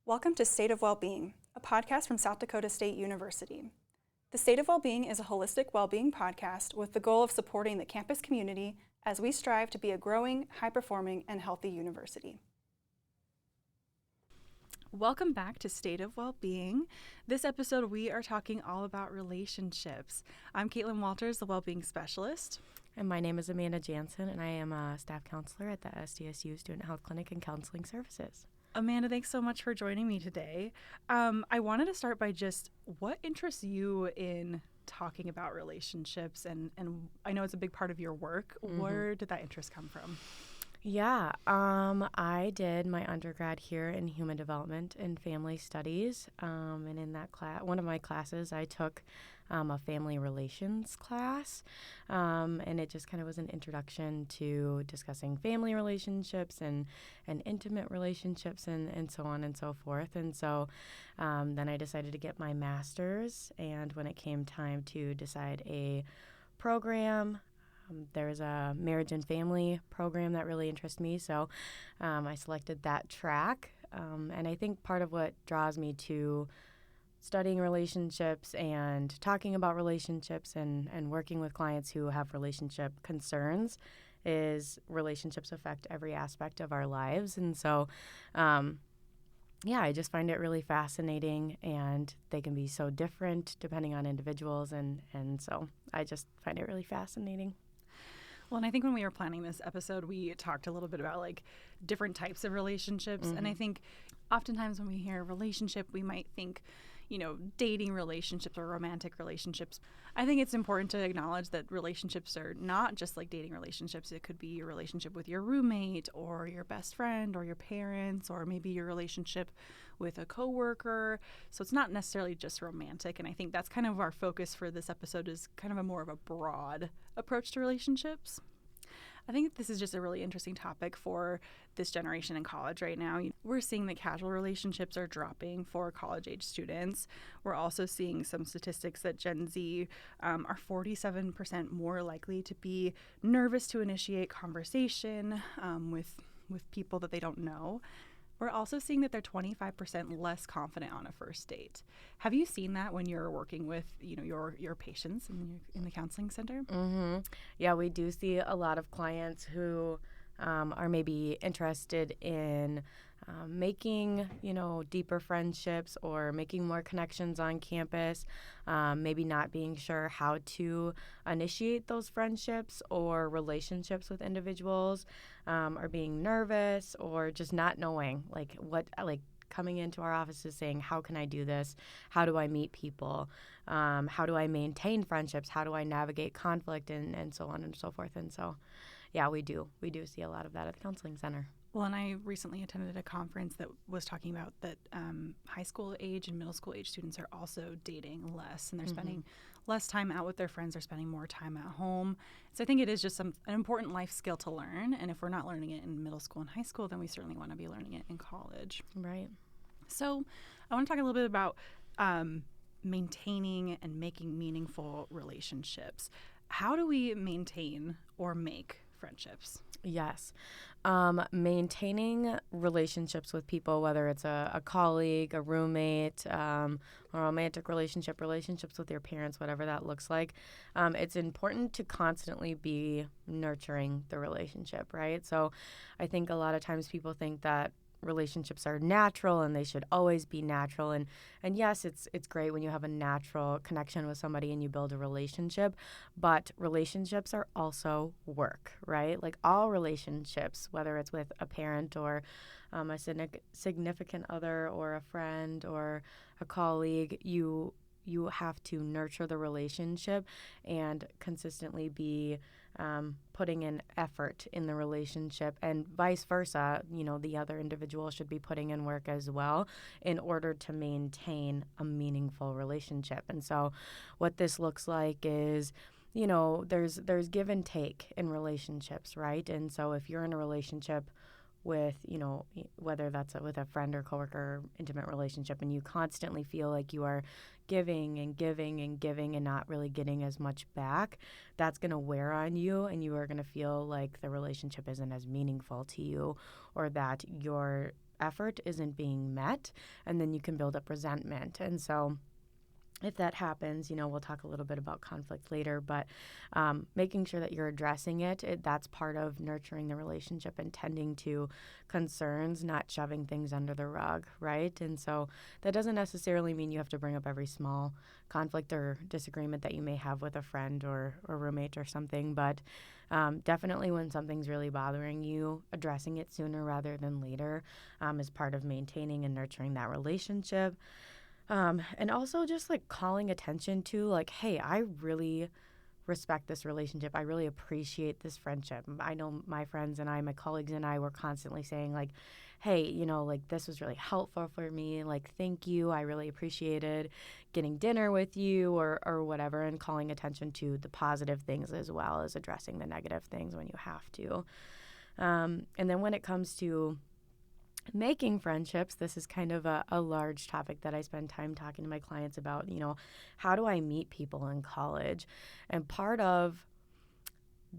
Welcome to State of Wellbeing, a podcast from South Dakota State University. The State of Wellbeing is a holistic well-being podcast with the goal of supporting the campus community as we strive to be a growing, high-performing, and healthy university. Welcome back to State of Wellbeing. This episode, we are talking all about relationships. I'm Caitlin Walters, the Wellbeing Specialist. And my name is Amanda Jansen, and I am a staff counselor at the SDSU Student Health Clinic and Counseling Services. Amanda, thanks so much for joining me today. I wanted to start by just what interests you in talking about relationships, and I know it's a big part of your work. Mm-hmm. Where did that interest come from? Yeah, I did my undergrad here in Human Development and Family Studies, and in that class, one of my classes, I took a family relations class, and it just kind of was an introduction to discussing family relationships and intimate relationships and so on and so forth. And so then I decided to get my master's, and when it came time to decide a program, there's a marriage and family program that really interests me, so I selected that track. And I think part of what draws me to studying relationships and talking about relationships and working with clients who have relationship concerns is relationships affect every aspect of our lives. And so, I just find it really fascinating, and they can be so different depending on individuals. And so I just find it really fascinating. Well, and I think when we were planning this episode, we talked a little bit about like different types of relationships. Mm-hmm. And I think oftentimes when we hear relationship, we might think, dating relationships or romantic relationships. I think it's important to acknowledge that relationships are not just like dating relationships. It could be your relationship with your roommate or your best friend or your parents, or maybe your relationship with a coworker. So it's not necessarily just romantic. And I think that's kind of our focus for this episode, is kind of a more of a broad approach to relationships. I think this is just a really interesting topic for this generation in college right now. We're seeing that casual relationships are dropping for college-age students. We're also seeing some statistics that Gen Z are 47% more likely to be nervous to initiate conversation with people that they don't know. We're also seeing that they're 25% less confident on a first date. Have you seen that when you're working with, your patients in the counseling center? Mm-hmm. Yeah, we do see a lot of clients who are maybe interested in making, deeper friendships or making more connections on campus, maybe not being sure how to initiate those friendships or relationships with individuals, or being nervous or just not knowing coming into our offices saying, how can I do this? How do I meet people? How do I maintain friendships? How do I navigate conflict and so on and so forth? And so, yeah, we do see a lot of that at the counseling center. Well, and I recently attended a conference that was talking about that high school age and middle school age students are also dating less, and they're spending less time out with their friends. They're spending more time at home. So I think it is just an important life skill to learn. And if we're not learning it in middle school and high school, then we certainly want to be learning it in college. Right. So I want to talk a little bit about maintaining and making meaningful relationships. How do we maintain or make friendships? Yes. Maintaining relationships with people, whether it's a colleague, a roommate, a romantic relationships with your parents, whatever that looks like, it's important to constantly be nurturing the relationship, right? So I think a lot of times people think that relationships are natural and they should always be natural, and yes, it's great when you have a natural connection with somebody and you build a relationship, but relationships are also work, right? Like all relationships, whether it's with a parent or a significant other or a friend or a colleague, you have to nurture the relationship and consistently be putting in effort in the relationship, and vice versa. The other individual should be putting in work as well in order to maintain a meaningful relationship. And so what this looks like is, there's give and take in relationships, right? And so if you're in a relationship with, whether that's with a friend or coworker or intimate relationship, and you constantly feel like you are giving and giving and giving and not really getting as much back, that's going to wear on you, and you are going to feel like the relationship isn't as meaningful to you, or that you're effort isn't being met, and then you can build up resentment. And so if that happens, we'll talk a little bit about conflict later, but making sure that you're addressing that's part of nurturing the relationship and tending to concerns, not shoving things under the rug, right? And so that doesn't necessarily mean you have to bring up every small conflict or disagreement that you may have with a friend or roommate or something, but definitely when something's really bothering you, addressing it sooner rather than later is part of maintaining and nurturing that relationship. And also just like calling attention to like, hey, I really respect this relationship. I really appreciate this friendship. I know my friends and my colleagues and I were constantly saying like, hey, like this was really helpful for me. Like, thank you. I really appreciated getting dinner with you or whatever, and calling attention to the positive things as well as addressing the negative things when you have to. And then when it comes to making friendships, this is kind of a large topic that I spend time talking to my clients about, how do I meet people in college? And part of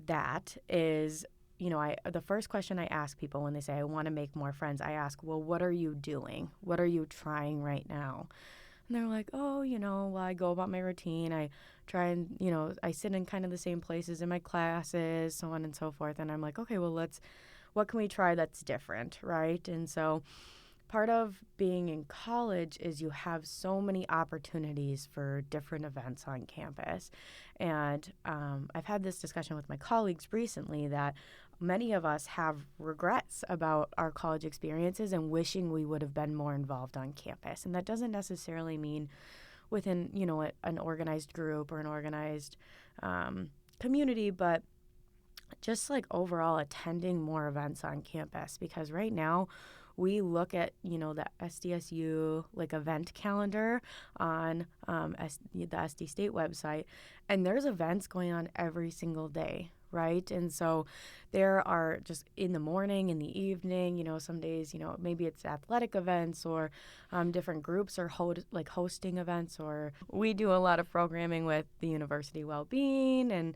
that is, the first question I ask people when they say, I want to make more friends, I ask, well, what are you doing? What are you trying right now? And they're like, oh, well, I go about my routine. I try and, I sit in kind of the same places in my classes, so on and so forth. And I'm like, okay, well, what can we try that's different, right? And so part of being in college is you have so many opportunities for different events on campus. And I've had this discussion with my colleagues recently that many of us have regrets about our college experiences and wishing we would have been more involved on campus. And that doesn't necessarily mean within, an organized group or an organized community, but just like overall attending more events on campus, because right now we look at, the SDSU like event calendar on the SD State website, and there's events going on every single day, right? And so there are just in the morning, in the evening, some days, maybe it's athletic events or different groups are hosting events, or we do a lot of programming with the University Wellbeing and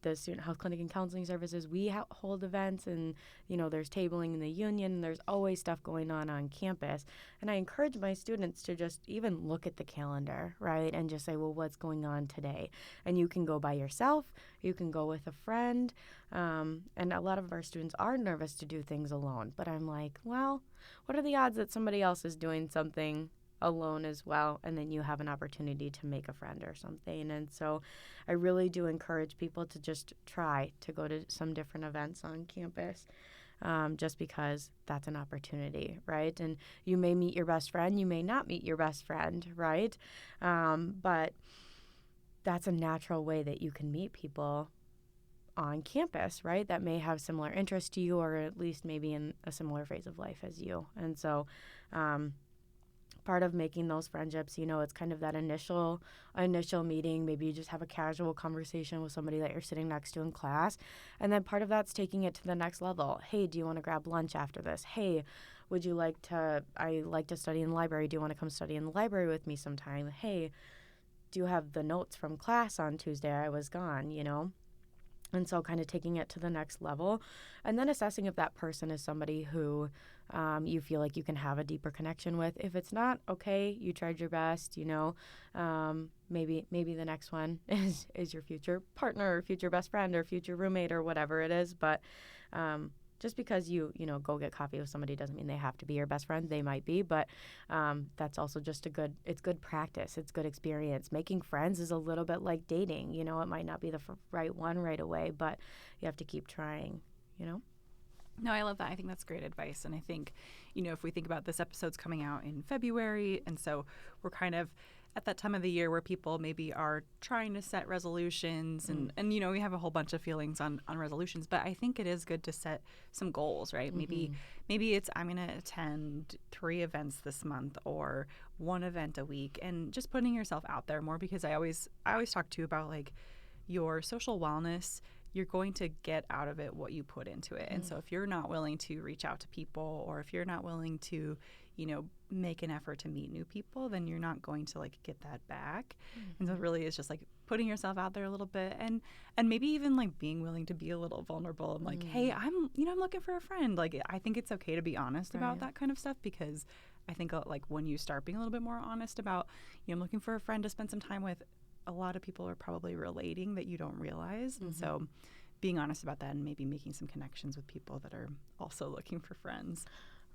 the Student Health Clinic and Counseling Services. We hold events, and, there's tabling in the union, and there's always stuff going on campus. And I encourage my students to just even look at the calendar, right? And just say, well, what's going on today? And you can go by yourself, you can go with a friend. And a lot of our students are nervous to do things alone. But I'm like, well, what are the odds that somebody else is doing something alone as well, and then you have an opportunity to make a friend or something? And so I really do encourage people to just try to go to some different events on campus, just because that's an opportunity, right? And you may meet your best friend, you may not meet your best friend, right? But that's a natural way that you can meet people on campus, right, that may have similar interests to you, or at least maybe in a similar phase of life as you. And so part of making those friendships, it's kind of that initial meeting. Maybe you just have a casual conversation with somebody that you're sitting next to in class. And then part of that's taking it to the next level. Hey, do you want to grab lunch after this? Hey, I like to study in the library. Do you want to come study in the library with me sometime? Hey, do you have the notes from class on Tuesday? I was gone, And so kind of taking it to the next level, and then assessing if that person is somebody who you feel like you can have a deeper connection with. If it's not, okay, you tried your best, maybe the next one is your future partner or future best friend or future roommate or whatever it is. But just because you go get coffee with somebody doesn't mean they have to be your best friend. They might be, but that's also just it's good practice. It's good experience. Making friends is a little bit like dating. It might not be the right one right away, but you have to keep trying, No, I love that. I think that's great advice. And I think, if we think about this episode's coming out in February, and so we're kind of at that time of the year where people maybe are trying to set resolutions and we have a whole bunch of feelings on resolutions, but I think it is good to set some goals, right? Mm-hmm. Maybe it's I'm going to attend 3 events this month or 1 event a week, and just putting yourself out there more, because I always talk to you about like your social wellness. You're going to get out of it what you put into it. And so if you're not willing to reach out to people, or if you're not willing to, make an effort to meet new people, then you're not going to like get that back. And so it really is just like putting yourself out there a little bit, and maybe even like being willing to be a little vulnerable and like, hey, I'm looking for a friend. Like, I think it's okay to be honest about that kind of stuff, because I think like when you start being a little bit more honest about, I'm looking for a friend to spend some time with, a lot of people are probably relating that you don't realize. And so being honest about that and maybe making some connections with people that are also looking for friends.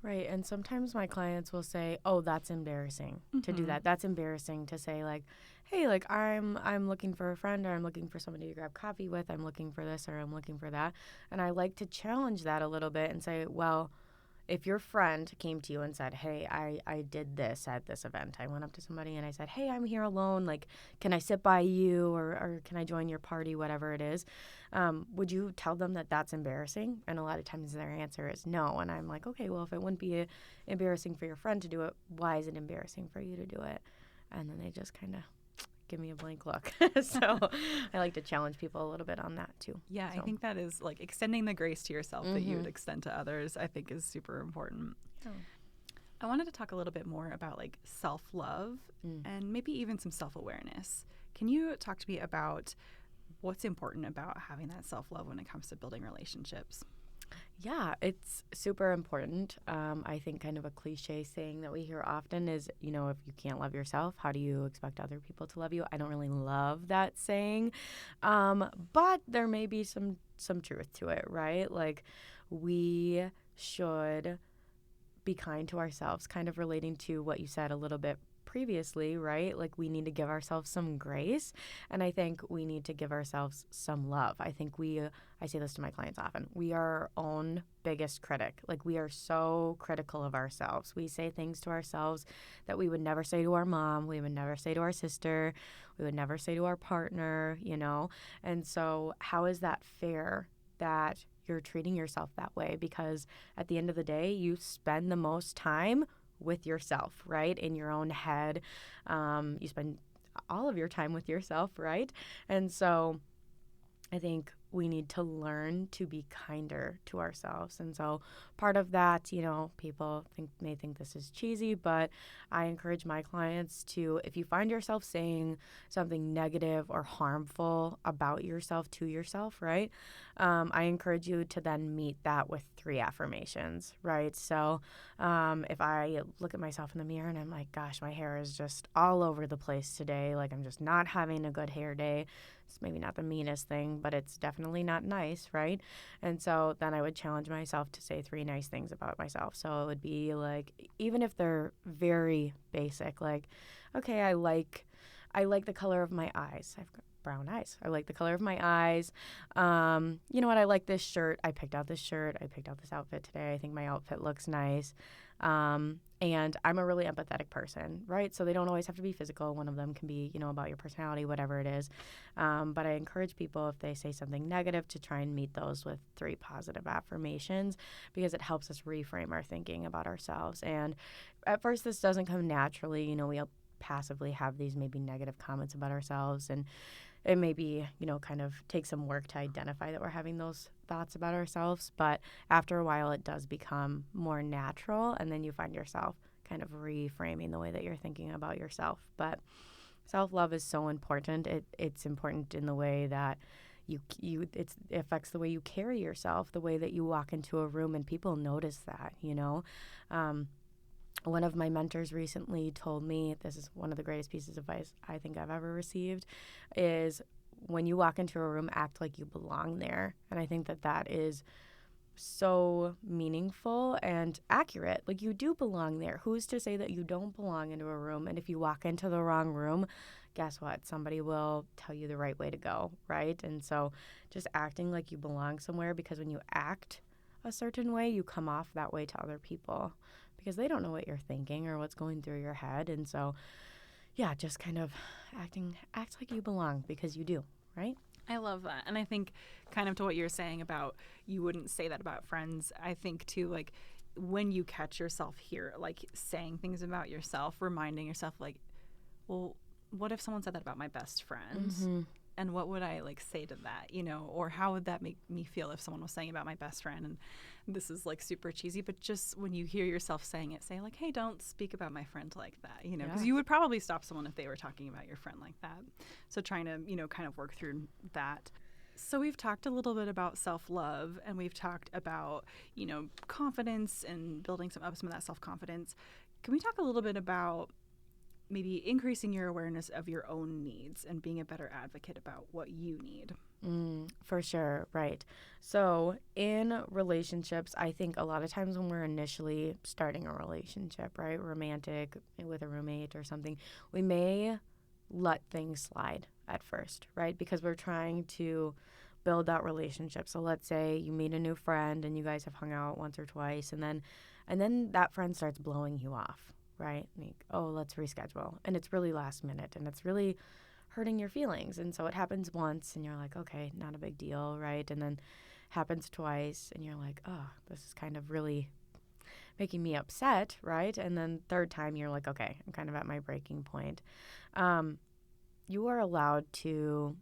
Right. And sometimes my clients will say, oh, that's embarrassing to do that. That's embarrassing to say, like, hey, like, I'm looking for a friend, or I'm looking for somebody to grab coffee with. I'm looking for this, or I'm looking for that. And I like to challenge that a little bit and say, well, if your friend came to you and said, hey, I did this at this event. I went up to somebody and I said, hey, I'm here alone. Like, can I sit by you, or can I join your party, whatever it is? Would you tell them that that's embarrassing? And a lot of times their answer is no. And I'm like, okay, well, if it wouldn't be embarrassing for your friend to do it, why is it embarrassing for you to do it? And then they just kind of give me a blank look. So I like to challenge people a little bit on that too. Yeah, I think that is like extending the grace to yourself that you would extend to others, I think is super important. Oh. I wanted to talk a little bit more about like self-love and maybe even some self-awareness. Can you talk to me about what's important about having that self-love when it comes to building relationships? Yeah, it's super important. I think kind of a cliche saying that we hear often is, if you can't love yourself, how do you expect other people to love you? I don't really love that saying, but there may be some truth to it, right? Like, we should be kind to ourselves, kind of relating to what you said a little bit previously, right? Like, we need to give ourselves some grace, and I think we need to give ourselves some love. I think I say this to my clients often, we are our own biggest critic. Like, we are so critical of ourselves. We say things to ourselves that we would never say to our mom, we would never say to our sister, we would never say to our partner, and so how is that fair that you're treating yourself that way? Because at the end of the day, you spend the most time with yourself, right? In your own head. You spend all of your time with yourself, right? And so I think we need to learn to be kinder to ourselves. And so part of that, people may think this is cheesy, but I encourage my clients to, if you find yourself saying something negative or harmful about yourself to yourself, right? I encourage you to then meet that with 3 affirmations, right? So if I look at myself in the mirror and I'm like, gosh, my hair is just all over the place today, like I'm just not having a good hair day. It's maybe not the meanest thing, but it's definitely not nice, right? And so then I would challenge myself to say 3 nice things about myself. So it would be like, even if they're very basic, like, okay, I like the color of my eyes. I've got brown eyes. I like the color of my eyes. You know what? I like this shirt. I picked out this shirt. I picked out this outfit today. I think my outfit looks nice. And I'm a really empathetic person, right? So they don't always have to be physical. One of them can be, about your personality, whatever it is. But I encourage people, if they say something negative, to try and meet those with 3 positive affirmations, because it helps us reframe our thinking about ourselves. And at first, this doesn't come naturally. We'll passively have these maybe negative comments about ourselves, and it may be, kind of take some work to identify that we're having those thoughts about ourselves. But after a while, it does become more natural, and then you find yourself kind of reframing the way that you're thinking about yourself. But self-love is so important. It's important in the way that it affects the way you carry yourself, the way that you walk into a room and people notice that, One of my mentors recently told me, this is one of the greatest pieces of advice I think I've ever received, is when you walk into a room, act like you belong there. And I think that is so meaningful and accurate. Like, you do belong there. Who's to say that you don't belong into a room? And if you walk into the wrong room, guess what? Somebody will tell you the right way to go, right? And so just acting like you belong somewhere, because when you act a certain way, you come off that way to other people, because they don't know what you're thinking or what's going through your head. And so, yeah, just kind of act like you belong, because you do, right? I love that. And I think kind of to what you're saying about you wouldn't say that about friends, I think too, like, when you catch yourself here, like, saying things about yourself, reminding yourself, like, well, what if someone said that about my best friend? and what would I like say to that, or how would that make me feel if someone was saying about my best friend? And this is like super cheesy, but just when you hear yourself saying it, say like, hey, don't speak about my friend like that, because you would probably stop someone if they were talking about your friend like that. So trying to, kind of work through that. So we've talked a little bit about self-love, and we've talked about, confidence and building some of that self-confidence. Can we talk a little bit about maybe increasing your awareness of your own needs and being a better advocate about what you need? For sure, right. So in relationships, I think a lot of times when we're initially starting a relationship, right, romantic with a roommate or something, we may let things slide at first, right, because we're trying to build that relationship. So let's say you meet a new friend and you guys have hung out once or twice, and then that friend starts blowing you off, right? Like, oh, let's reschedule. And it's really last minute, and it's really hurting your feelings. And so it happens once and you're like, okay, not a big deal, right? And then happens twice and you're like, oh, this is kind of really making me upset, right? And then third time you're like, okay, I'm kind of at my breaking point. You are allowed to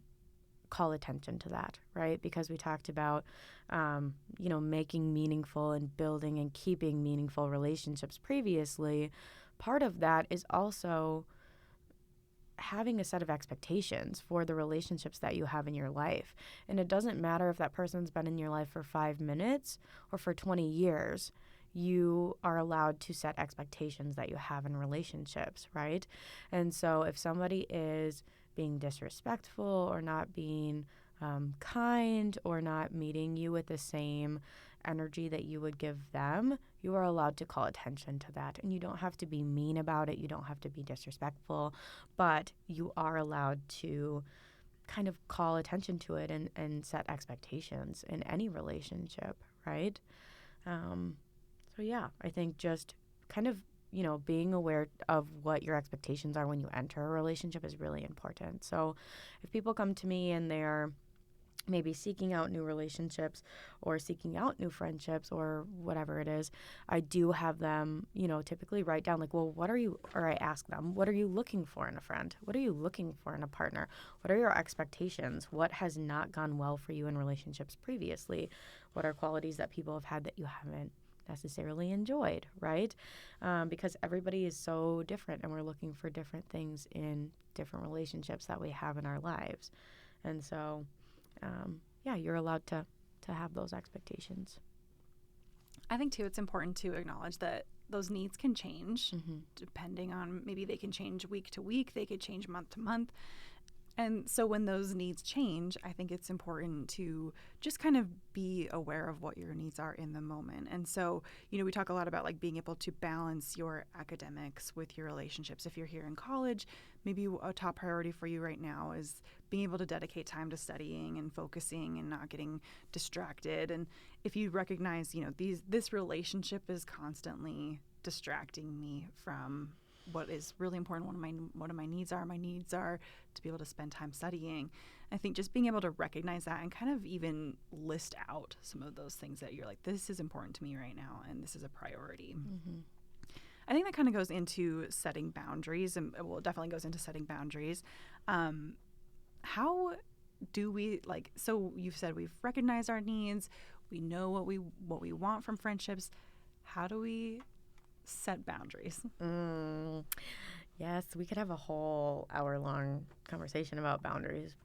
call attention to that, right? Because we talked about, making meaningful and building and keeping meaningful relationships previously. Part of that is also having a set of expectations for the relationships that you have in your life. And it doesn't matter if that person's been in your life for 5 minutes or for 20 years. You are allowed to set expectations that you have in relationships, right? And so if somebody is being disrespectful or not being kind or not meeting you with the same energy that you would give them, you are allowed to call attention to that. And you don't have to be mean about it. You don't have to be disrespectful, but you are allowed to kind of call attention to it and set expectations in any relationship, right? So yeah, I think just kind of, being aware of what your expectations are when you enter a relationship is really important. So if people come to me and they're maybe seeking out new relationships or seeking out new friendships or whatever it is, I do have them, typically write down like, well, I ask them, what are you looking for in a friend? What are you looking for in a partner? What are your expectations? What has not gone well for you in relationships previously? What are qualities that people have had that you haven't necessarily enjoyed, right? Because everybody is so different and we're looking for different things in different relationships that we have in our lives. And so you're allowed to have those expectations. I think, too, it's important to acknowledge that those needs can change depending on, maybe they can change week to week, they could change month to month. And so when those needs change, I think it's important to just kind of be aware of what your needs are in the moment. And so, we talk a lot about like being able to balance your academics with your relationships. If you're here in college, maybe a top priority for you right now is being able to dedicate time to studying and focusing and not getting distracted. And if you recognize, this relationship is constantly distracting me from what is really important, what my needs are. My needs are to be able to spend time studying. I think just being able to recognize that and kind of even list out some of those things that you're like, this is important to me right now and this is a priority. I think that kind of goes into setting boundaries, and well, it definitely goes into setting boundaries. How do we, like, so you've said we've recognized our needs, we know what we want from friendships. How do we set boundaries? Yes, we could have a whole hour-long conversation about boundaries.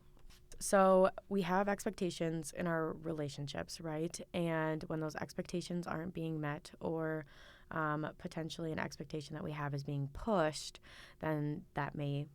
So we have expectations in our relationships, right? And when those expectations aren't being met, or potentially an expectation that we have is being pushed, then that may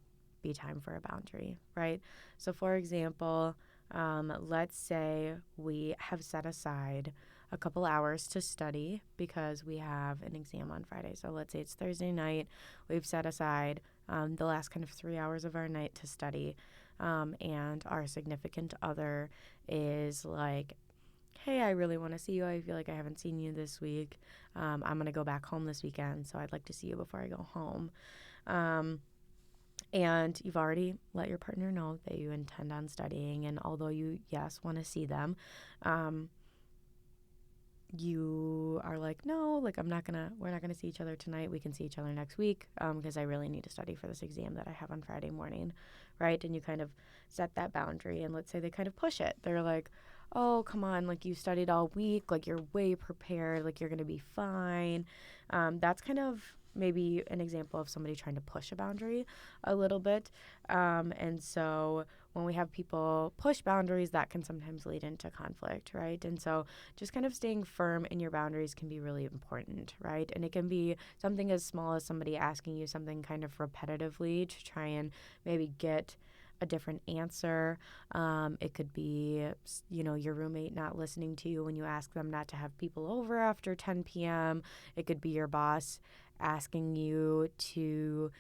be time for a boundary, right? So for example, let's say we have set aside a couple hours to study because we have an exam on Friday. So let's say it's Thursday night. We've set aside the last kind of 3 hours of our night to study. And our significant other is like, hey, I really want to see you. I feel like I haven't seen you this week. I'm going to go back home this weekend, so I'd like to see you before I go home. And you've already let your partner know that you intend on studying. And although you, yes, want to see them, you are like, no, like we're not gonna see each other tonight. We can see each other next week because I really need to study for this exam that I have on Friday morning, right? And you kind of set that boundary, and let's say they kind of push it. They're like, oh, come on, like you studied all week, like you're way prepared, like you're gonna be fine. That's kind of maybe an example of somebody trying to push a boundary a little bit. And so when we have people push boundaries, that can sometimes lead into conflict, right? And so just kind of staying firm in your boundaries can be really important, right? And it can be something as small as somebody asking you something kind of repetitively to try and maybe get a different answer. It could be, your roommate not listening to you when you ask them not to have people over after 10 p.m. It could be your boss asking you to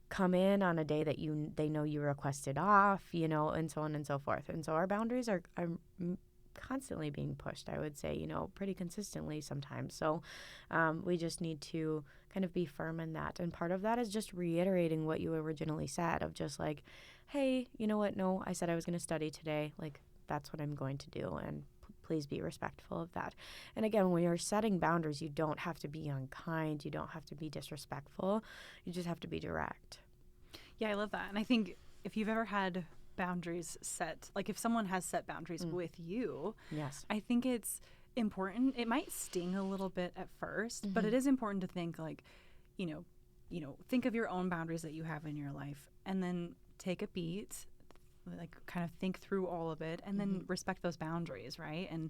come in on a day that they know you requested off, and so on and so forth. And so our boundaries are constantly being pushed, I would say, pretty consistently sometimes. So we just need to kind of be firm in that. And part of that is just reiterating what you originally said of just like, hey, you know what? No, I said I was going to study today. Like, that's what I'm going to do. And please be respectful of that. And again, when you're setting boundaries, you don't have to be unkind. You don't have to be disrespectful. You just have to be direct. Yeah, I love that. And I think if you've ever had boundaries set, like if someone has set boundaries with you, yes, I think it's important. It might sting a little bit at first, but it is important to think like, think of your own boundaries that you have in your life and then take a beat, like kind of think through all of it and then respect those boundaries, right? And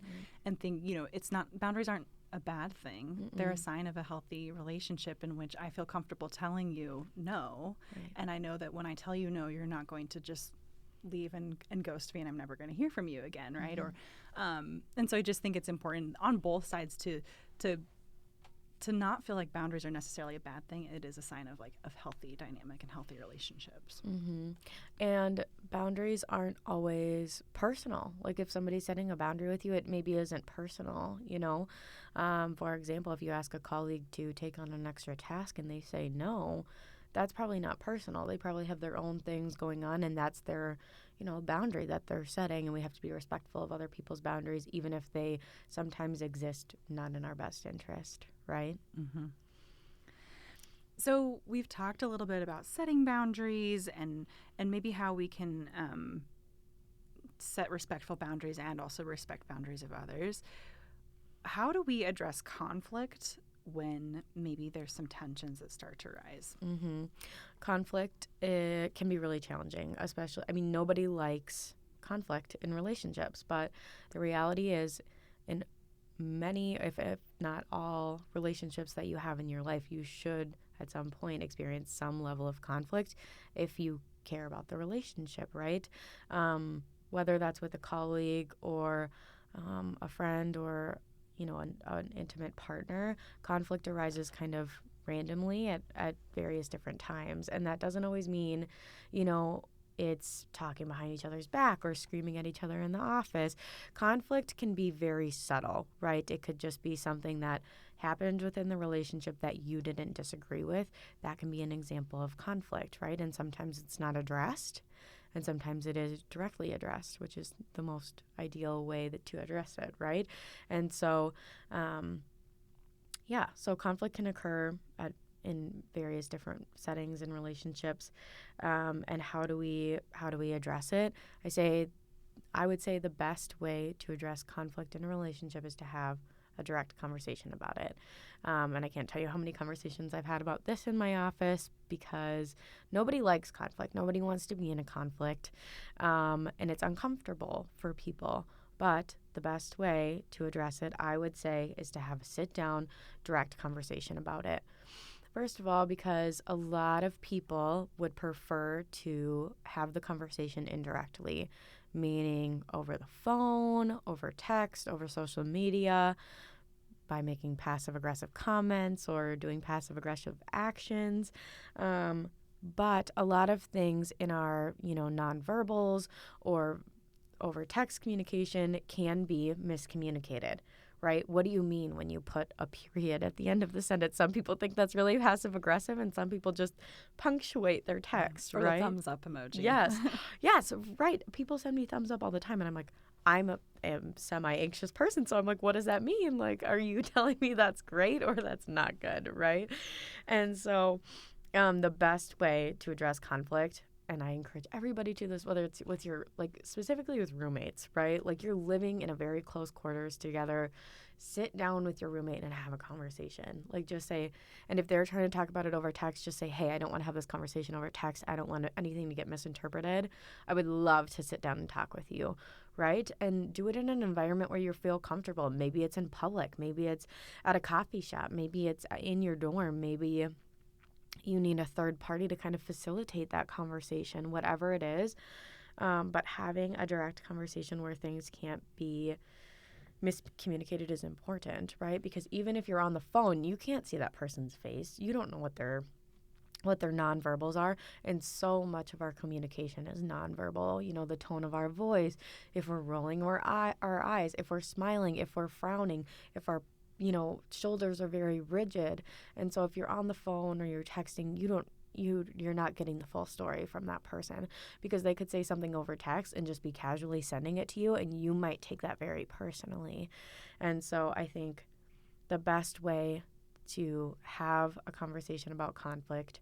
think, it's not, boundaries aren't a bad thing. They're a sign of a healthy relationship in which I feel comfortable telling you no. Right. And I know that when I tell you no, you're not going to just leave and ghost me and I'm never going to hear from you again, right? Or and so I just think it's important on both sides to not feel like boundaries are necessarily a bad thing. It is a sign of like of healthy dynamic and healthy relationships. And boundaries aren't always personal. Like if somebody's setting a boundary with you, it maybe isn't personal, For example, if you ask a colleague to take on an extra task and they say no, that's probably not personal. They probably have their own things going on, and that's their, boundary that they're setting, and we have to be respectful of other people's boundaries, even if they sometimes exist not in our best interest, right? So we've talked a little bit about setting boundaries and maybe how we can set respectful boundaries and also respect boundaries of others. How do we address conflict when maybe there's some tensions that start to rise? Conflict can be really challenging, especially, nobody likes conflict in relationships, but the reality is in many, if not all relationships that you have in your life, you should at some point experience some level of conflict if you care about the relationship, right? Whether that's with a colleague or a friend or an intimate partner, conflict arises kind of randomly at various different times. And that doesn't always mean, it's talking behind each other's back or screaming at each other in the office. Conflict can be very subtle, right? It could just be something that happened within the relationship that you didn't disagree with. That can be an example of conflict, right? And sometimes it's not addressed. And sometimes it is directly addressed, which is the most ideal way to address it, right? And so, so conflict can occur in various different settings and relationships. And how do we address it? I would say the best way to address conflict in a relationship is to have a direct conversation about it. And I can't tell you how many conversations I've had about this in my office because nobody likes conflict. Nobody wants to be in a conflict. And it's uncomfortable for people. But the best way to address it, I would say, is to have a sit-down, direct conversation about it. First of all, because a lot of people would prefer to have the conversation indirectly, meaning over the phone, over text, over social media, by making passive-aggressive comments or doing passive-aggressive actions. But a lot of things in our, nonverbals or over text communication can be miscommunicated, right? What do you mean when you put a period at the end of the sentence? Some people think that's really passive-aggressive, and some people just punctuate their text, or right? the thumbs up emoji. Yes. Yes, right. People send me thumbs up all the time, and I'm like, I'm a semi-anxious person, so I'm like, what does that mean? Like, are you telling me that's great or that's not good, right? And so the best way to address conflict, and I encourage everybody to this, whether it's with your, like, specifically with roommates, right? Like, you're living in a very close quarters together. Sit down with your roommate and have a conversation. Like, just say, and if they're trying to talk about it over text, just say, hey, I don't want to have this conversation over text. I don't want anything to get misinterpreted. I would love to sit down and talk with you, right? And do it in an environment where you feel comfortable. Maybe it's in public. Maybe it's at a coffee shop. Maybe it's in your dorm. Maybe you need a third party to kind of facilitate that conversation, whatever it is. But having a direct conversation where things can't be miscommunicated is important, right? Because even if you're on the phone, you can't see that person's face. You don't know what their nonverbals are, and so much of our communication is nonverbal. You know, the tone of our voice, if we're rolling our eyes, if we're smiling, if we're frowning, if our shoulders are very rigid. And so if you're on the phone or you're texting, you're not getting the full story from that person, because they could say something over text and just be casually sending it to you, and you might take that very personally. And so I think the best way to have a conversation about conflict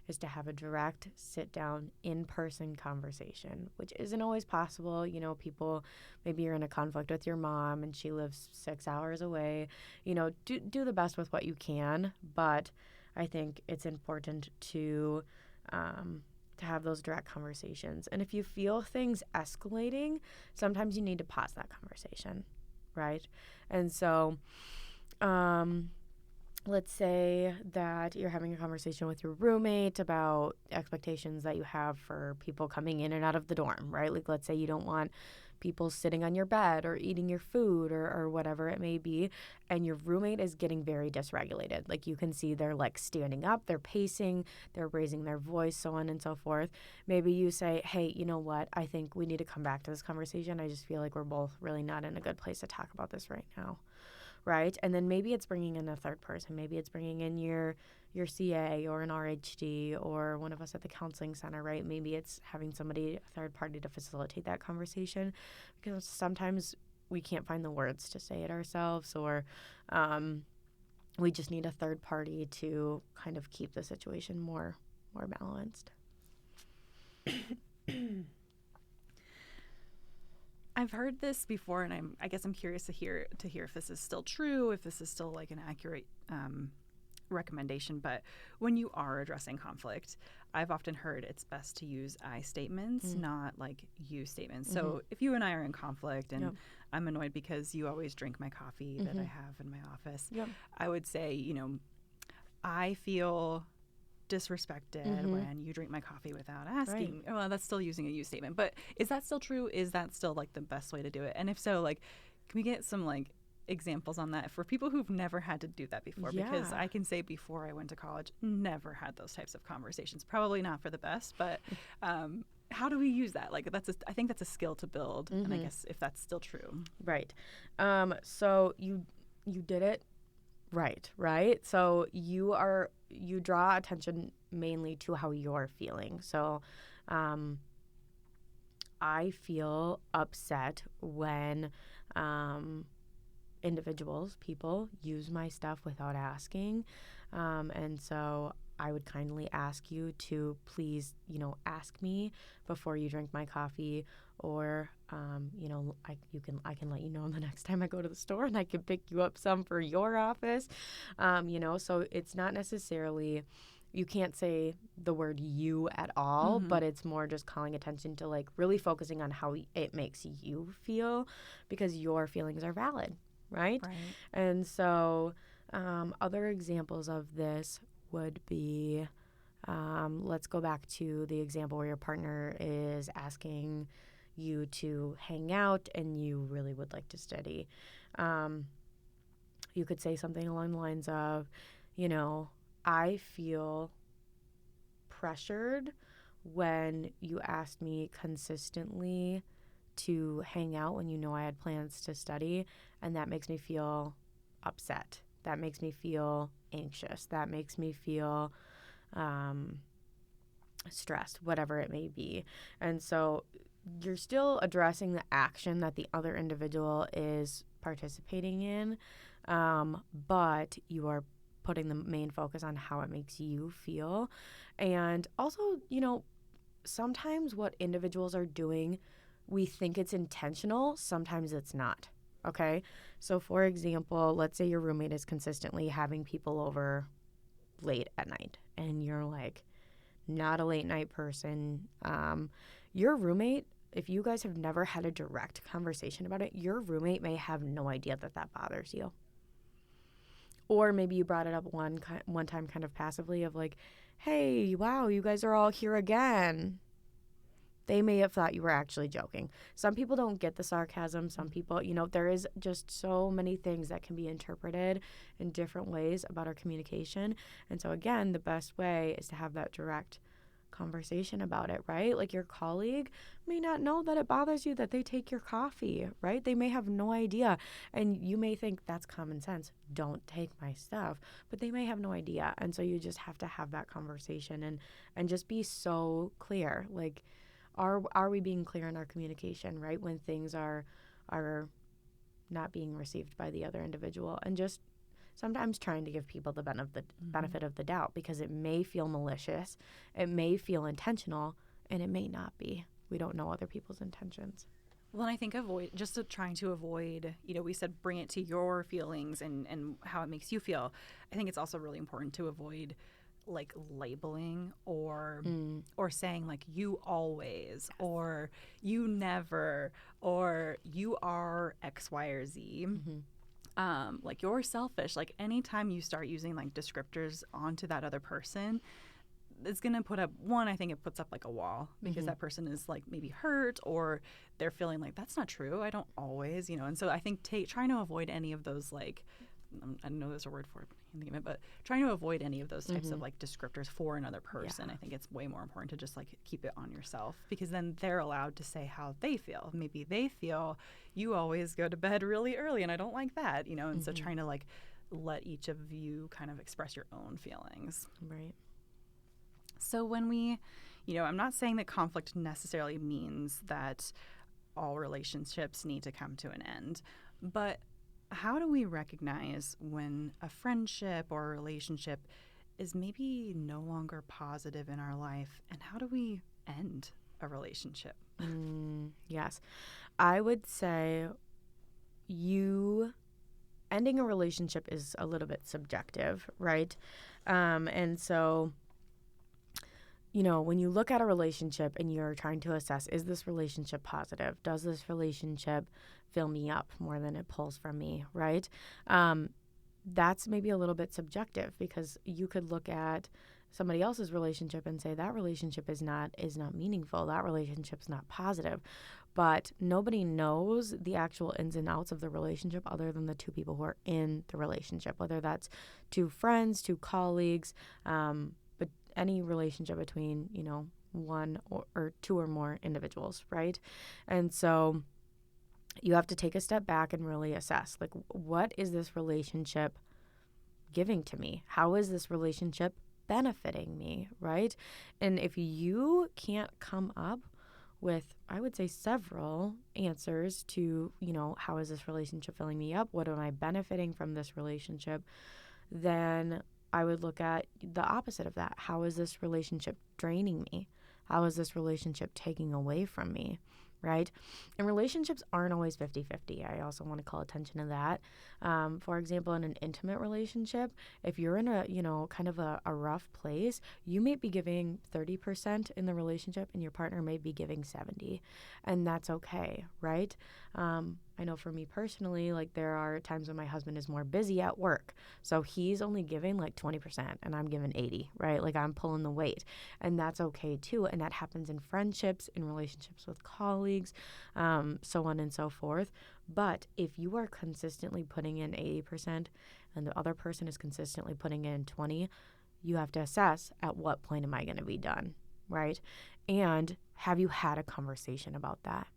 is to have a direct sit-down, in-person conversation, which isn't always possible. You know, people, maybe you're in a conflict with your mom and she lives 6 hours away. You know, do the best with what you can, but I think it's important to have those direct conversations. And if you feel things escalating, sometimes you need to pause that conversation, right? And so let's say that you're having a conversation with your roommate about expectations that you have for people coming in and out of the dorm, right? Like, let's say you don't want people sitting on your bed or eating your food or whatever it may be, and your roommate is getting very dysregulated. Like, you can see they're like standing up, they're pacing, they're raising their voice, so on and so forth. Maybe you say, hey, you know what? I think we need to come back to this conversation. I just feel like we're both really not in a good place to talk about this right now. Right? And then maybe it's bringing in a third person. Maybe it's bringing in your CA or an RHD or one of us at the counseling center, right? Maybe it's having somebody, a third party, to facilitate that conversation, because sometimes we can't find the words to say it ourselves, or we just need a third party to kind of keep the situation more balanced. I've heard this before, and I guess I'm curious to hear if this is still true, if this is still like an accurate recommendation. But when you are addressing conflict, I've often heard it's best to use I statements, not like you statements. Mm-hmm. So if you and I are in conflict and I'm annoyed because you always drink my coffee that I have in my office, I would say, I feel disrespected when you drink my coffee without asking. Right. Well, that's still using a you statement. But is that still true? Is that still like the best way to do it? And if so, like, can we get some like examples on that for people who've never had to do that before? Because I can say before I went to college, never had those types of conversations. Probably not for the best, but how do we use that? Like, I think that's a skill to build. And I guess if that's still true. Right. So you did it right? So you draw attention mainly to how you're feeling. So I feel upset when people use my stuff without asking. And so I would kindly ask you to please, ask me before you drink my coffee, or, I can let you know the next time I go to the store, and I can pick you up some for your office. So it's not necessarily, you can't say the word you at all, but it's more just calling attention to like really focusing on how it makes you feel, because your feelings are valid, right? And so other examples of this would be, let's go back to the example where your partner is asking you to hang out and you really would like to study. You could say something along the lines of, I feel pressured when you asked me consistently to hang out when I had plans to study, and that makes me feel upset. That makes me feel anxious. That makes me feel stressed, whatever it may be. And so you're still addressing the action that the other individual is participating in, but you are putting the main focus on how it makes you feel. And also, sometimes what individuals are doing, we think it's intentional, sometimes it's not. Okay? So for example, let's say your roommate is consistently having people over late at night and you're like not a late night person. Your roommate, if you guys have never had a direct conversation about it, your roommate may have no idea that bothers you. Or maybe you brought it up one time kind of passively of like, hey, wow, you guys are all here again. They may have thought you were actually joking. Some people don't get the sarcasm. Some people, there is just so many things that can be interpreted in different ways about our communication. And so again, the best way is to have that direct conversation about it, right? Like your colleague may not know that it bothers you that they take your coffee, right? They may have no idea. And you may think that's common sense. Don't take my stuff. But they may have no idea. And so you just have to have that conversation and just be so clear. Like, are we being clear in our communication, right? When things are not being received by the other individual, and just sometimes trying to give people the benefit of the doubt, because it may feel malicious, it may feel intentional, and it may not be. We don't know other people's intentions. Well, and I think trying to avoid, we said bring it to your feelings and how it makes you feel. I think it's also really important to avoid like labeling or saying like you always or you never or you are X, Y, or Z. Like you're selfish. Like anytime you start using like descriptors onto that other person, it's going to put up I think it puts up like a wall because that person is like maybe hurt or they're feeling like that's not true. I don't always, and so I think trying to avoid any of those like, I know there's a word for it, but I can't think of it, but trying to avoid any of those types of like descriptors for another person. Yeah. I think it's way more important to just like keep it on yourself, because then they're allowed to say how they feel. Maybe they feel you always go to bed really early and I don't like that, and so trying to like let each of you kind of express your own feelings. Right. So when we, I'm not saying that conflict necessarily means that all relationships need to come to an end, but how do we recognize when a friendship or a relationship is maybe no longer positive in our life, and how do we end a relationship? Yes. I would say ending a relationship is a little bit subjective, right? And so, when you look at a relationship and you're trying to assess, is this relationship positive? Does this relationship fill me up more than it pulls from me, right? That's maybe a little bit subjective, because you could look at somebody else's relationship and say that relationship is not meaningful, that relationship's not positive. But nobody knows the actual ins and outs of the relationship other than the two people who are in the relationship, whether that's two friends, two colleagues, but any relationship between, one or two or more individuals, right? And so you have to take a step back and really assess, like, what is this relationship giving to me? How is this relationship benefiting me, right? And if you can't come up with, I would say, several answers to, how is this relationship filling me up? What am I benefiting from this relationship? Then I would look at the opposite of that. How is this relationship draining me? How is this relationship taking away from me? Right? And relationships aren't always 50-50. I also want to call attention to that. For example, in an intimate relationship, if you're in a, kind of a rough place, you may be giving 30% in the relationship and your partner may be giving 70%. And that's okay, right? I know for me personally, like there are times when my husband is more busy at work. So he's only giving like 20% and I'm giving 80%, right? Like I'm pulling the weight, and that's okay too. And that happens in friendships, in relationships with colleagues, so on and so forth. But if you are consistently putting in 80% and the other person is consistently putting in 20%, you have to assess at what point am I going to be done, right? And have you had a conversation about that?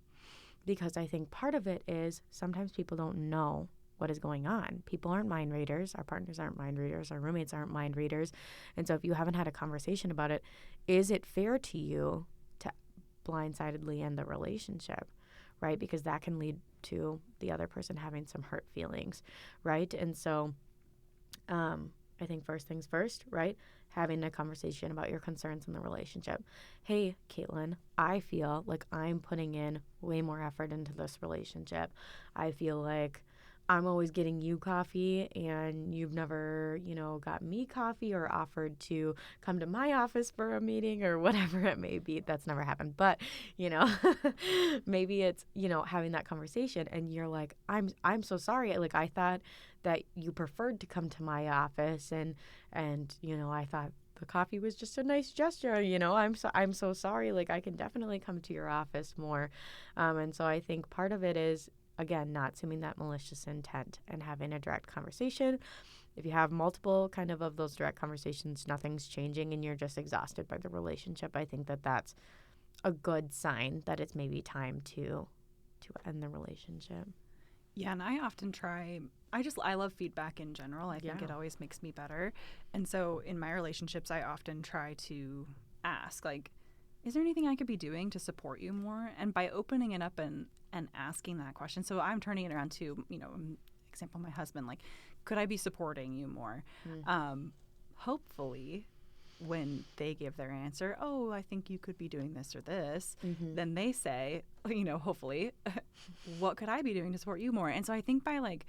Because I think part of it is sometimes people don't know what is going on. People aren't mind readers. Our partners aren't mind readers. Our roommates aren't mind readers. And so if you haven't had a conversation about it, is it fair to you to blindsidedly end the relationship, right? Because that can lead to the other person having some hurt feelings, right? And so I think first things first, right? Having a conversation about your concerns in the relationship. Hey, Caitlin, I feel like I'm putting in way more effort into this relationship. I feel like I'm always getting you coffee and you've never, got me coffee or offered to come to my office for a meeting or whatever it may be. That's never happened. But, maybe it's, having that conversation and you're like, I'm so sorry. Like, I thought that you preferred to come to my office and I thought the coffee was just a nice gesture. I'm so sorry. Like, I can definitely come to your office more. And so I think part of it is, again, not assuming that malicious intent and having a direct conversation. If you have multiple kind of those direct conversations, nothing's changing and you're just exhausted by the relationship, I think that that's a good sign that it's maybe time to end the relationship. Yeah, and I often try, I love feedback in general. I think it always makes me better. And so in my relationships, I often try to ask, like, is there anything I could be doing to support you more? And by opening it up and asking that question, so I'm turning it around to, example, my husband, like, could I be supporting you more? Hopefully, when they give their answer, oh, I think you could be doing this or this, then they say, hopefully, what could I be doing to support you more? And so I think by like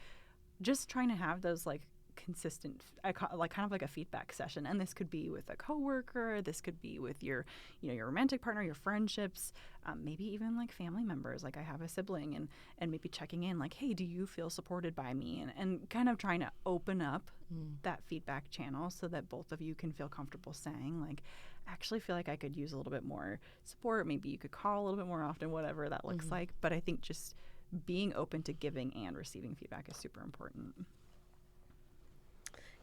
just trying to have those like consistent, like kind of like a feedback session, and this could be with a coworker, this could be with your your romantic partner, your friendships, maybe even like family members. Like I have a sibling, and maybe checking in like, hey, do you feel supported by me? And kind of trying to open up that feedback channel so that both of you can feel comfortable saying like, I actually feel like I could use a little bit more support. Maybe you could call a little bit more often, whatever that looks like. But I think just being open to giving and receiving feedback is super important.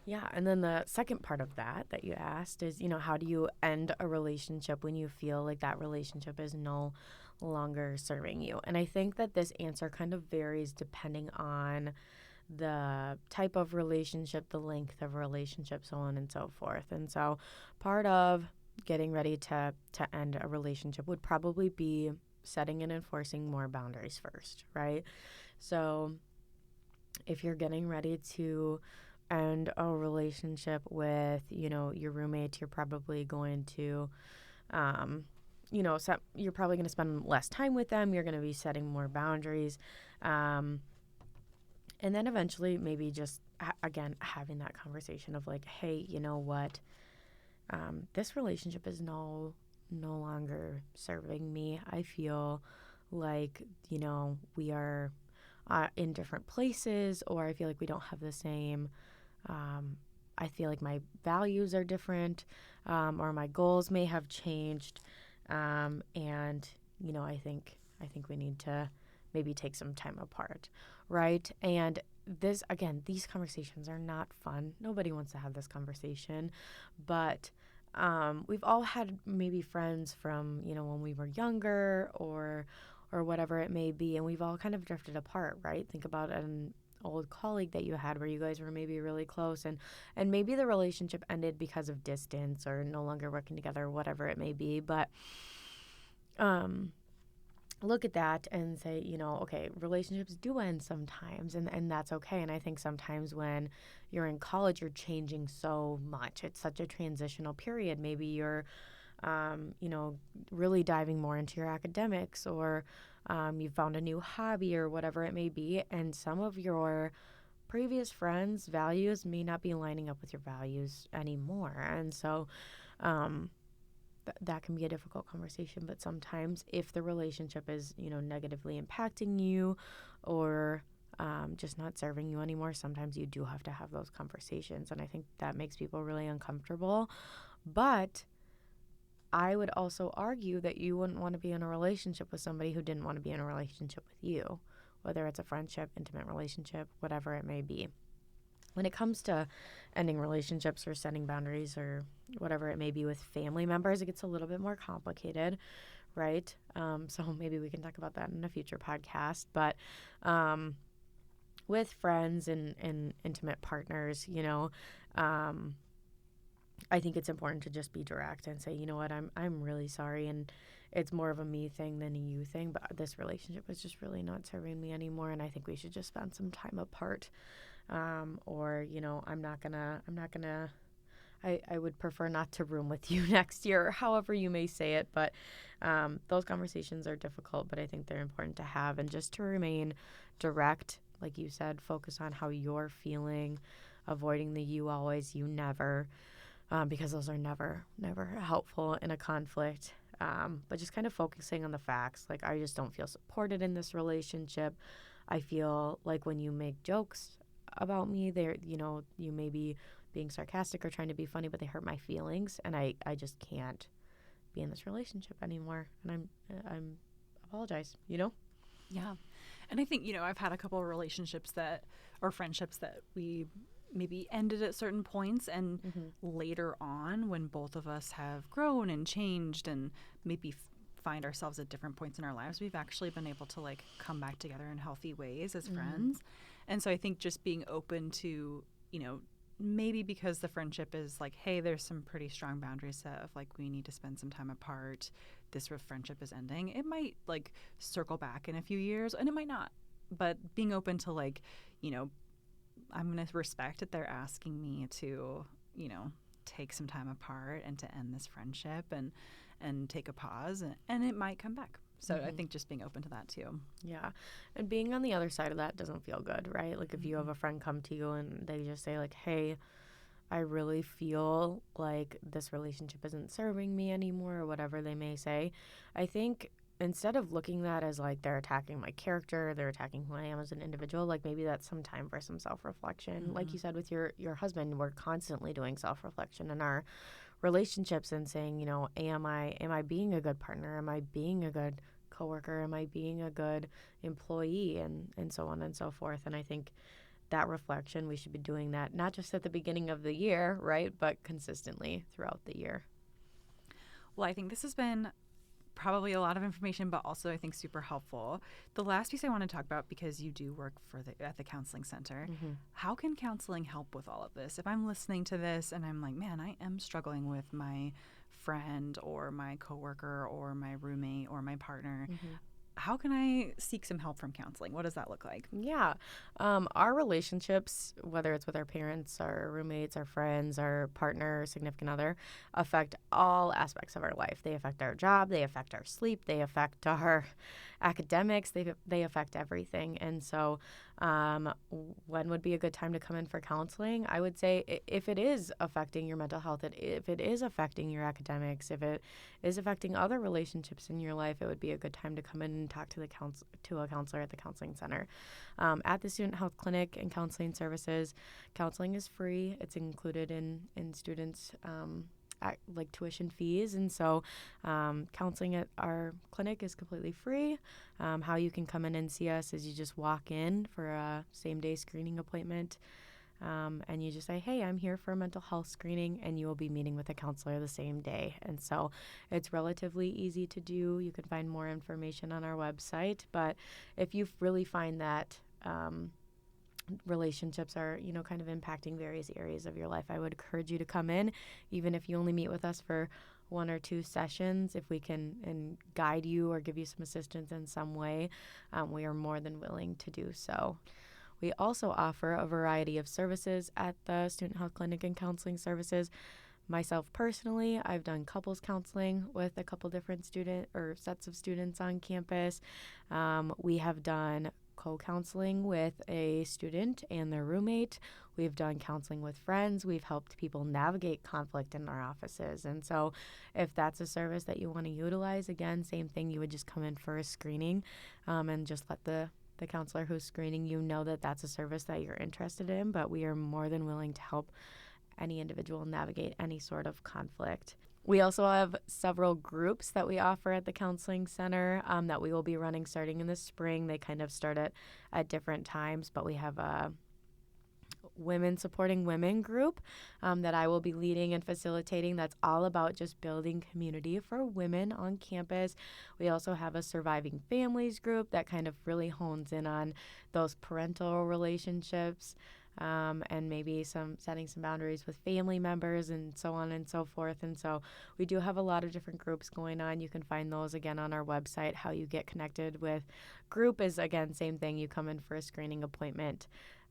Yeah, and then the second part of that you asked is, how do you end a relationship when you feel like that relationship is no longer serving you? And I think that this answer kind of varies depending on the type of relationship, the length of relationship, so on and so forth. And so part of getting ready to end a relationship would probably be setting and enforcing more boundaries first, right? So if you're getting ready to end a relationship with, your roommate, you're probably going to, you're probably going to spend less time with them. You're going to be setting more boundaries. And then eventually maybe just, again, having that conversation of like, hey, you know what? This relationship is no longer serving me. I feel like, we are in different places, or I feel like we don't have the same, I feel like my values are different, or my goals may have changed. And, I think we need to maybe take some time apart, right? And this, again, these conversations are not fun. Nobody wants to have this conversation, but we've all had maybe friends from, when we were younger or whatever it may be, and we've all kind of drifted apart, right? Think about an old colleague that you had where you guys were maybe really close, and maybe the relationship ended because of distance or no longer working together or whatever it may be, but look at that and say, okay, relationships do end sometimes, and that's okay. And I think sometimes when you're in college, you're changing so much. It's such a transitional period. Maybe you're, really diving more into your academics, or you've found a new hobby or whatever it may be. And some of your previous friends' values may not be lining up with your values anymore. And so, that can be a difficult conversation, but sometimes if the relationship is, negatively impacting you or just not serving you anymore, sometimes you do have to have those conversations. And I think that makes people really uncomfortable. But I would also argue that you wouldn't want to be in a relationship with somebody who didn't want to be in a relationship with you, whether it's a friendship, intimate relationship, whatever it may be. When it comes to ending relationships or setting boundaries or whatever it may be with family members, it gets a little bit more complicated, right? So maybe we can talk about that in a future podcast. But with friends and intimate partners, I think it's important to just be direct and say, you know what, I'm really sorry, and it's more of a me thing than a you thing, but this relationship is just really not serving me anymore, and I think we should just spend some time apart. Or, you know, I would prefer not to room with you next year, or however you may say it. But those conversations are difficult, but I think they're important to have. And just to remain direct, like you said, focus on how you're feeling, avoiding the you always, you never, because those are never helpful in a conflict. But just kind of focusing on the facts. Like, I just don't feel supported in this relationship. I feel like when you make jokes about me, you may be being sarcastic or trying to be funny, but they hurt my feelings, and I just can't be in this relationship anymore, and I'm apologize, Yeah. And I think, I've had a couple of relationships or friendships that we maybe ended at certain points, and later on, when both of us have grown and changed and maybe find ourselves at different points in our lives, we've actually been able to come back together in healthy ways as friends. And so I think just being open to, maybe because the friendship is hey, there's some pretty strong boundaries set of we need to spend some time apart. This friendship is ending. It might circle back in a few years, and it might not. But being open to I'm going to respect that they're asking me to, take some time apart and to end this friendship and take a pause, and it might come back. So I think just being open to that too. Yeah. And being on the other side of that doesn't feel good, right? If you have a friend come to you and they just say hey, I really feel like this relationship isn't serving me anymore, or whatever they may say, I think instead of looking at that as they're attacking my character, they're attacking who I am as an individual, maybe that's some time for some self-reflection. Like you said with your husband, we're constantly doing self-reflection in our relationships and saying, am I being a good partner? Am I being a good coworker? Am I being a good employee? And so on and so forth. And I think that reflection, we should be doing that not just at the beginning of the year, right, but consistently throughout the year. Well, I think this has been probably a lot of information, but also I think super helpful. The last piece I want to talk about, because you do work at the counseling center, how can counseling help with all of this? If I'm listening to this and I'm man, I am struggling with my friend or my coworker or my roommate or my partner, how can I seek some help from counseling? What does that look like? Yeah. Our relationships, whether it's with our parents, our roommates, our friends, our partner, significant other, affect all aspects of our life. They affect our job. They affect our sleep. They affect our academics. They affect everything. And so when would be a good time to come in for counseling? I would say if it is affecting your mental health, if it is affecting your academics, if it is affecting other relationships in your life, it would be a good time to come in and talk to a counselor at the counseling center. At the Student Health Clinic and Counseling Services, counseling is free. It's included in students' tuition fees, and so counseling at our clinic is completely free. How you can come in and see us is you just walk in for a same-day screening appointment, and you just say, hey, I'm here for a mental health screening, and you will be meeting with a counselor the same day. And so it's relatively easy to do. You can find more information on our website, but if you really find that relationships are, kind of impacting various areas of your life, I would encourage you to come in, even if you only meet with us for 1 or 2 sessions. If we can and guide you or give you some assistance in some way, we are more than willing to do so. We also offer a variety of services at the Student Health Clinic and Counseling Services. Myself personally, I've done couples counseling with a couple different sets of students on campus. We have done co-counseling with a student and their roommate. We've done counseling with friends. We've helped people navigate conflict in our offices. And so if that's a service that you want to utilize, again, same thing, you would just come in for a screening and just let the counselor who's screening you know that that's a service that you're interested in, but we are more than willing to help any individual navigate any sort of conflict. We also have several groups that we offer at the counseling center that we will be running starting in the spring. They kind of start at different times, but we have a women supporting women group that I will be leading and facilitating. That's all about just building community for women on campus. We also have a surviving families group that kind of really hones in on those parental relationships. and maybe setting some boundaries with family members and so on and so forth. And so we do have a lot of different groups going on. You can find those again on our website. How you get connected with group is, again, same thing. You come in for a screening appointment.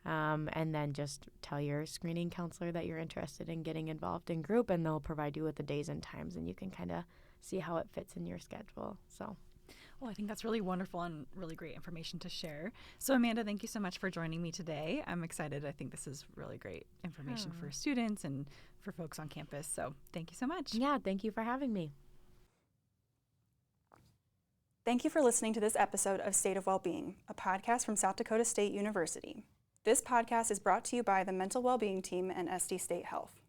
And then just tell your screening counselor that you're interested in getting involved in group, and they'll provide you with the days and times, and you can kind of see how it fits in your schedule. So. Well, I think that's really wonderful and really great information to share. So, Amanda, thank you so much for joining me today. I'm excited. I think this is really great information for students and for folks on campus. So, thank you so much. Yeah, thank you for having me. Thank you for listening to this episode of State of Wellbeing, a podcast from South Dakota State University. This podcast is brought to you by the Mental Wellbeing Team and SD State Health.